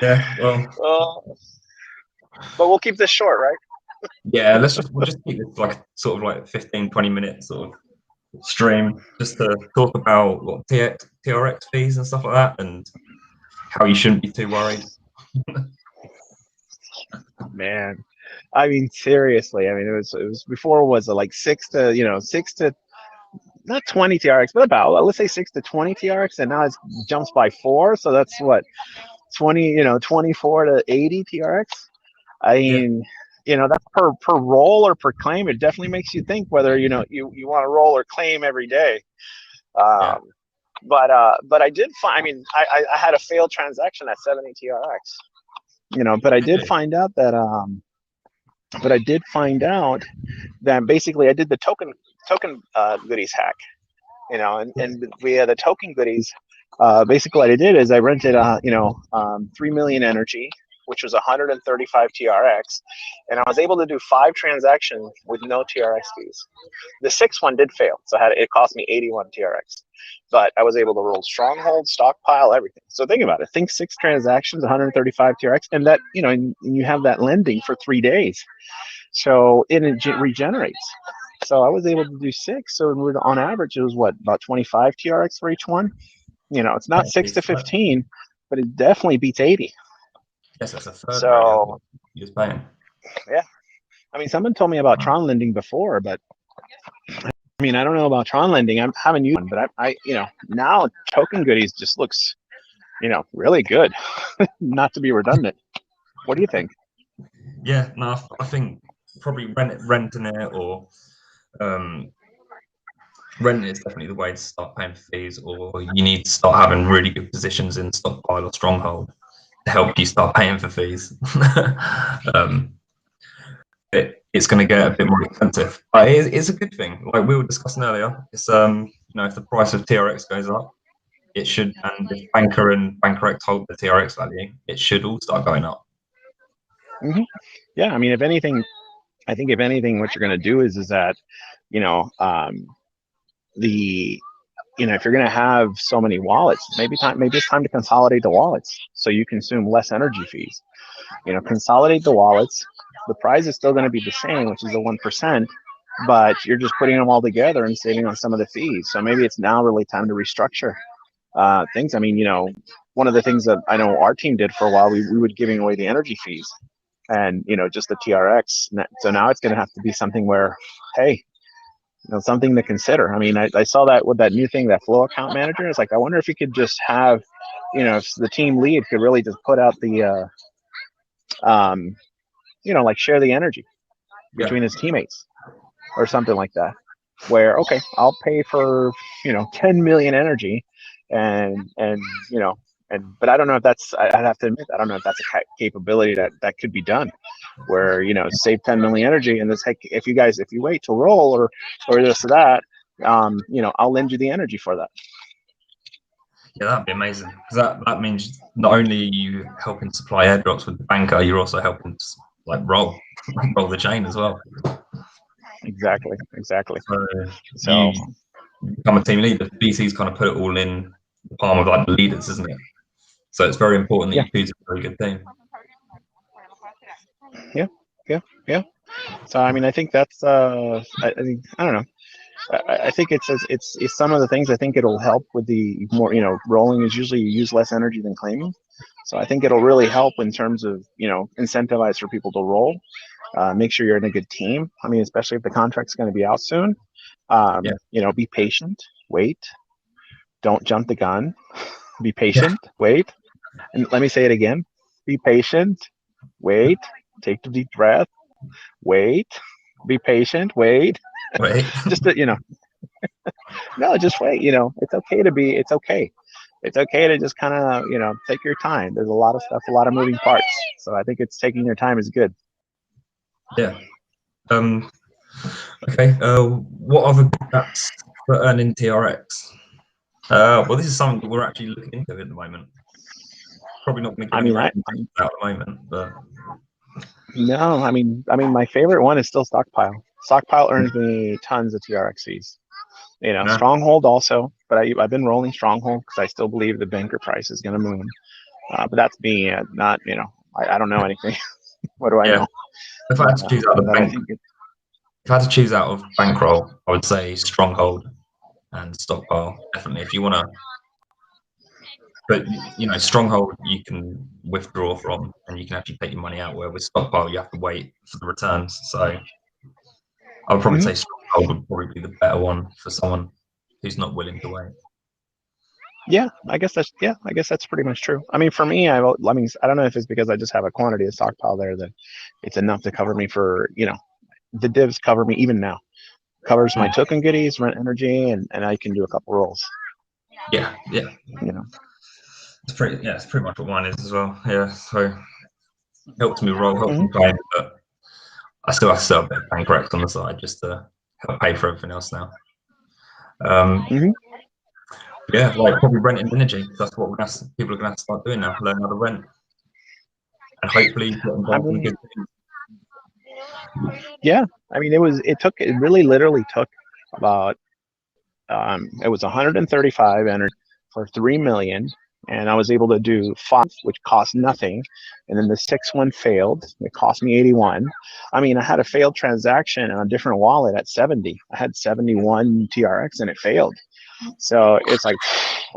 Yeah, well, Uh, but we'll keep this short, right? yeah, we'll just keep this like sort of like 15, 20 minutes sort of stream just to talk about what TRX fees and stuff like that and how you shouldn't be too worried. Man, I mean, seriously. I mean, it was before was it like six to not 20 TRX, but about let's say 6 to 20 TRX, and now it jumps by four. So that's what 20, 24 to 80 TRX. I Yeah, mean, that's per roll or per claim. It definitely makes you think whether you want to roll or claim every day. yeah. Um, but I did find. I mean, I had a failed transaction at 70 TRX. But I did Okay. find out that basically I did the token goodies hack. And via the token goodies, basically what I did is I rented 3 million energy, which was 135 TRX, and I was able to do 5 transactions with no TRX fees. The sixth one did fail, so it cost me 81 TRX, but I was able to roll stronghold, stockpile, everything. So think about it. Think 6 transactions, 135 TRX, and that and you have that lending for 3 days, so it regenerates. So I was able to do six. So on average, it was what, about 25 TRX for each one. It's not six to Yes, 15, but it definitely beats 80. that's a third really of So what you're paying. yeah, I mean, someone told me about Tron lending before, but I mean, I don't know about Tron lending. I haven't used one, but now token goodies just looks, really good. Not to be redundant. What do you think? Yeah, no, I think probably renting it or um, renting is definitely the way to start paying for fees, or you need to start having really good positions in stockpile or stronghold to help you start paying for fees. um, it's going to get a bit more expensive, but it's a good thing. Like we were discussing earlier, it's if the price of TRX goes up, it should, and if Banker and Bankorect hold the TRX value, it should all start going up. Hmm. Yeah, I mean, if anything, I think if anything, what you're going to do is that, you know, the if you're going to have so many wallets, maybe it's time to consolidate the wallets so you consume less energy fees. Consolidate the wallets. The price is still going to be the same, which is the 1%, but you're just putting them all together and saving on some of the fees. So maybe it's now really time to restructure things. I mean, one of the things that I know our team did for a while, we would giving away the energy fees and just the TRX. So now it's going to have to be something where, hey, something to consider. I mean, I saw that with that new thing, that flow account manager. It's like, I wonder if you could just have, if the team lead could really just put out the, like share the energy Yeah, between his teammates or something like that. Where, okay, I'll pay for, 10 million energy and, but I don't know if I'd have to admit, I don't know if that's a capability that could be done where, save 10 million energy and this, heck, if you wait to roll or this or that, I'll lend you the energy for that. yeah, that'd be amazing because that means not only are you helping supply airdrops with the banker, you're also helping like roll roll the chain as well. Exactly. So So you become a team leader. BC's kind of put it all in the palm of like the leaders, isn't it? So it's very important that yeah, you choose a very good team. yeah, yeah, yeah. So I mean, I think that's I don't know. I think it's some of the things. I think it'll help with the more, rolling is usually you use less energy than claiming. So I think it'll really help in terms of, incentivize for people to roll. Make sure you're in a good team. I mean, especially if the contract's going to be out soon. Yeah, Be patient, wait, don't jump the gun. Be yeah, patient, wait, and let me say it again. Be patient, wait, take a deep breath, wait, be patient, wait. wait, Just to, no, just wait. It's okay to be. It's okay. It's okay to just kind of, take your time. There's a lot of stuff, a lot of moving parts. So I think it's taking your time is good. yeah. Um, okay. What other apps for earning TRX? Well, this is something that we're actually looking into at the moment. Probably not going to I give any mean, recommendations out at the moment, but no, I mean, my favorite one is still Stockpile. Stockpile earns me tons of TRXs. no, Stronghold also, but I've been rolling Stronghold because I still believe the banker price is going to move. But that's me, not, I don't know anything. What do I Yeah. know? If I But had to choose out of but I think if I had to choose out of Bankroll, I would say Stronghold and Stockpile. Definitely, if you want to, but Stronghold you can withdraw from, and you can actually take your money out. Where with Stockpile, you have to wait for the returns. So I would probably Mhm. say Stronghold would probably be the better one for someone who's not willing to wait. Yeah, I guess that's pretty much true. I mean, for me, I mean, I don't know if it's because I just have a quantity of stockpile there that it's enough to cover me for, the divs cover me even now. Covers my Mm. token goodies, rent energy, and I can do a couple rolls. Yeah, yeah, You know. it's pretty much what mine is as well. Yeah, so helps me roll, helps Hmm. me play, but I still have to sell a bit of Bankroll on the side just to help pay for everything else now. Um, Hmm. yeah, like probably renting energy. That's what people are gonna have to start doing now. Learn how to rent, and hopefully get I involved in mean, good things. yeah. I mean, it really literally took about it was 135 energy for 3 million, and I was able to do 5, which cost nothing, and then the 6th one failed. It cost me 81. I mean, I had a failed transaction on a different wallet at 70. I had 71 TRX and it failed. So it's like,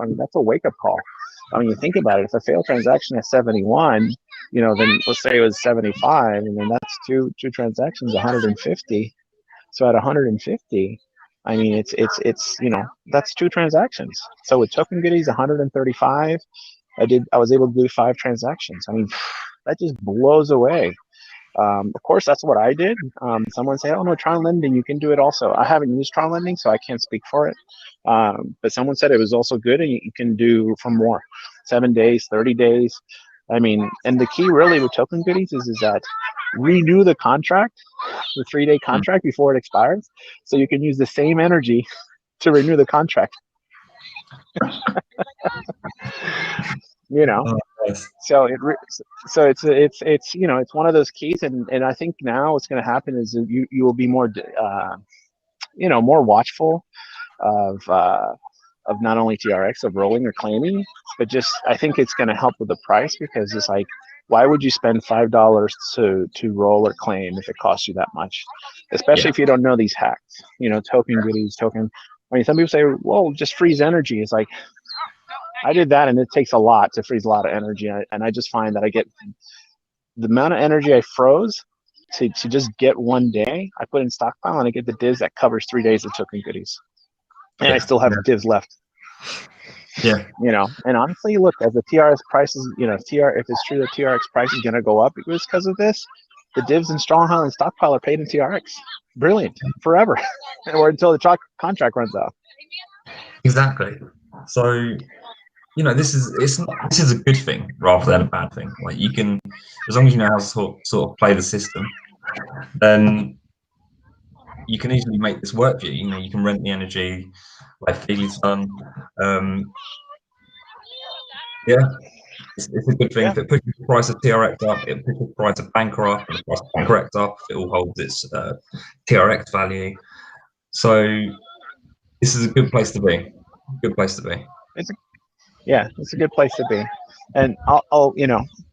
I mean, that's a wake up call. I mean, you think about it. If a failed transaction at 71, then let's say it was 75, and then that's two transactions, 150. So at 150, I mean, it's that's 2 transactions. So with token goodies, 135, I was able to do 5 transactions. I mean, that just blows away. Of course, that's what I did. Someone say, "Oh no, Tron Lending, you can do it also." I haven't used Tron Lending, so I can't speak for it. But someone said it was also good, and you can do for more, 7 days, 30 days. I mean, and the key really with token goodies is that renew the contract, the 3-day Mm. contract before it expires, so you can use the same energy to renew the contract. You know, Oh, nice. so it's one of those keys, and I think now what's going to happen is you will be more more watchful of not only TRX of rolling or claiming, but just I think it's going to help with the price, because it's like, why would you spend $5 to roll or claim if it costs you that much? Especially Yeah, if you don't know these hacks, token goodies, token. I mean, some people say, well, just freeze energy. It's like, I did that, and it takes a lot to freeze a lot of energy, and I just find that I get the amount of energy I froze to just get one day. I put in stockpile, and I get the divs that covers 3 days of token goodies, and I yeah, still have divs left. yeah, And honestly, look, as the TRS prices, if it's true that TRX price is going to go up because of this, the divs in Stronghold and Stockpile are paid in TRX. Brilliant, forever, or until the contract runs out. exactly. So this is a good thing rather than a bad thing. Like you can, as long as you know how to sort of play the system, then you can easily make this work for you. You can rent the energy, like Feely's done. Um, yeah, it's a good thing. Yeah, If it pushes the price of TRX up, it pushes the price of Banker up, and the price of Banker up, it all holds its TRX value. So this is a good place to be. Good place to be. it's a, it's a good place to be. And I'll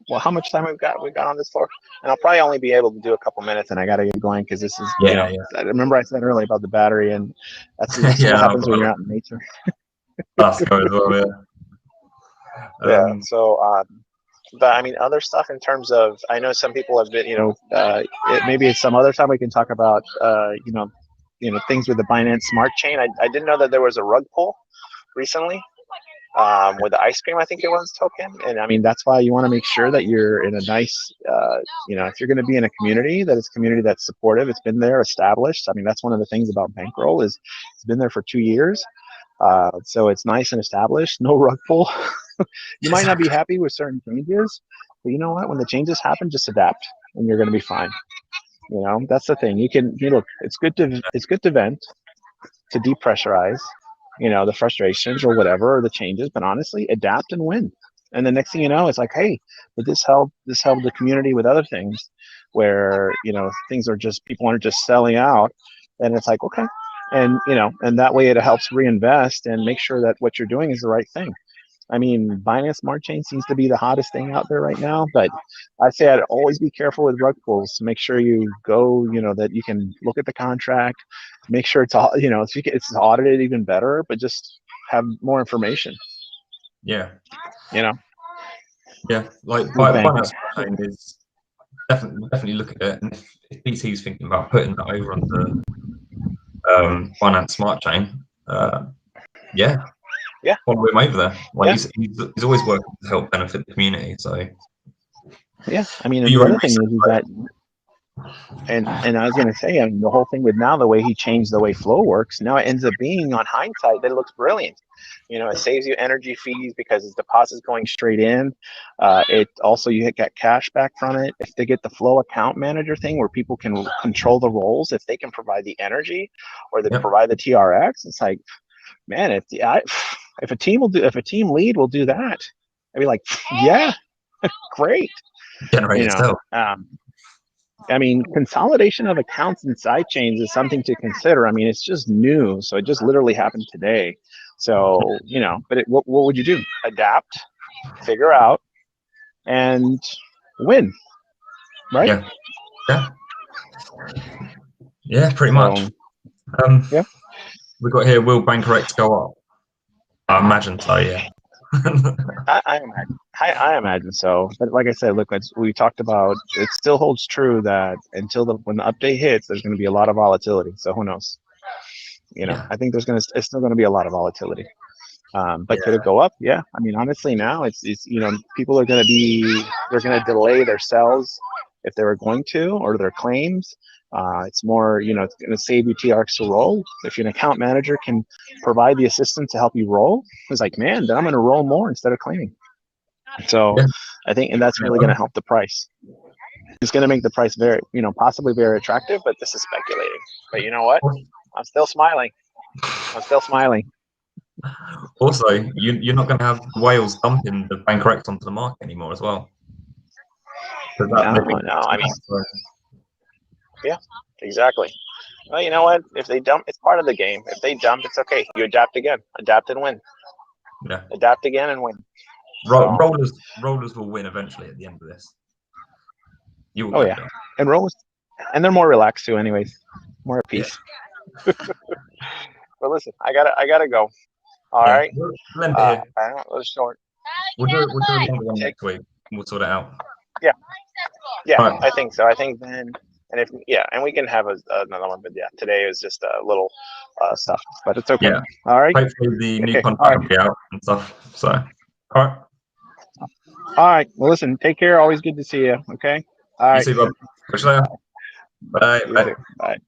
well, how much time we've got on this for? And I'll probably only be able to do a couple minutes, and I got to get going because this is, Yeah, I remember I said earlier about the battery, and yeah, that's what yeah. I've happens got when a you're out in nature. last go as well. Yeah. Yeah. Um, So, but I mean, other stuff in terms of, I know some people have been, maybe it's some other time we can talk about, things with the Binance Smart Chain. I didn't know that there was a rug pull recently, with the ice cream, I think it was, token. And I mean, that's why you want to make sure that you're in a nice, if you're going to be in a community, that it's a community that's supportive. It's been there, established. I mean, that's one of the things about Bankroll is it's been there for 2 years. So it's nice and established, no rug pull. You might not be exactly. happy with certain changes, but you know what? When the changes happen, just adapt, and you're going to be fine. That's the thing. Look. It's good to vent, to depressurize, the frustrations or whatever, or the changes. But honestly, adapt and win. And the next thing you know, it's like, hey, but this helped the community with other things, where things are just, people aren't just selling out, and it's like, okay, and that way it helps reinvest and make sure that what you're doing is the right thing. I mean, Binance Smart Chain seems to be the hottest thing out there right now, but I say I'd always be careful with rug pulls. Make sure you go, that you can look at the contract, make sure it's all, if it's audited, even better, but just have more information, Yeah. you know, Yeah. Like with bank. Binance Smart Chain is definitely look at it. And if BT's thinking about putting that over on the Binance Smart Chain, yeah, Yeah. follow him over there. Like Yeah. he's always working to help benefit the community. So Yeah. I mean, do and the your own other thing research. is that, and I was going to say, I mean, the whole thing with now, the way he changed the way flow works, now it ends up being on hindsight that it looks brilliant. It saves you energy fees because his deposit's going straight in. It also, you get cash back from it. If they get the flow account manager thing where people can control the roles, if they can provide the energy or they provide the TRX, it's like, man, if a team lead will do that, I'd be like, yeah, great. Generate itself. I mean, consolidation of accounts and side chains is something to consider. I mean, it's just new, so it just literally happened today. So, but what would you do? Adapt, figure out, and win, right? Yeah. Yeah. Yeah, pretty So, much. yeah. We got here, will Bankroll go up? I imagine so, yeah. I imagine so. But like I said, look, we talked about, it still holds true that until when the update hits, there's going to be a lot of volatility. So who knows? I think it's still going to be a lot of volatility. But could it go up? Yeah. I mean, honestly, now it's people are going to they're going to delay their sells if they were going to, or their claims. It's more, it's going to save you TRX to roll. If an account manager can provide the assistance to help you roll, it's like, man, then I'm going to roll more instead of claiming. So I think, and that's really going to help the price. It's going to make the price very, possibly very attractive, but this is speculating. But you know what? I'm still smiling. Also, you're not going to have whales dumping the Bankroll onto the market anymore as well. No. I mean, yeah, exactly. Well, you know what? If they dump, it's part of the game. If they dump, it's okay. You adapt again. Adapt and win. Yeah. Adapt again and win. Rollers will win eventually at the end of this. You will yeah. And rollers, and they're more relaxed too, anyways. More at peace. Yeah. But listen, I gotta go. All right. Lend it here. I don't know, it was short. We'll do a longer one next week. We'll sort it out. Yeah. Yeah, right. I think so. I think then, and and we can have another one. But yeah, today is just a little stuff, but it's okay. Yeah. All right. Hopefully the new contract will be out and stuff. So, all right. All right. Well, listen. Take care. Always good to see you. Okay. All right. You too, Bob. Catch you later. Bye. Bye.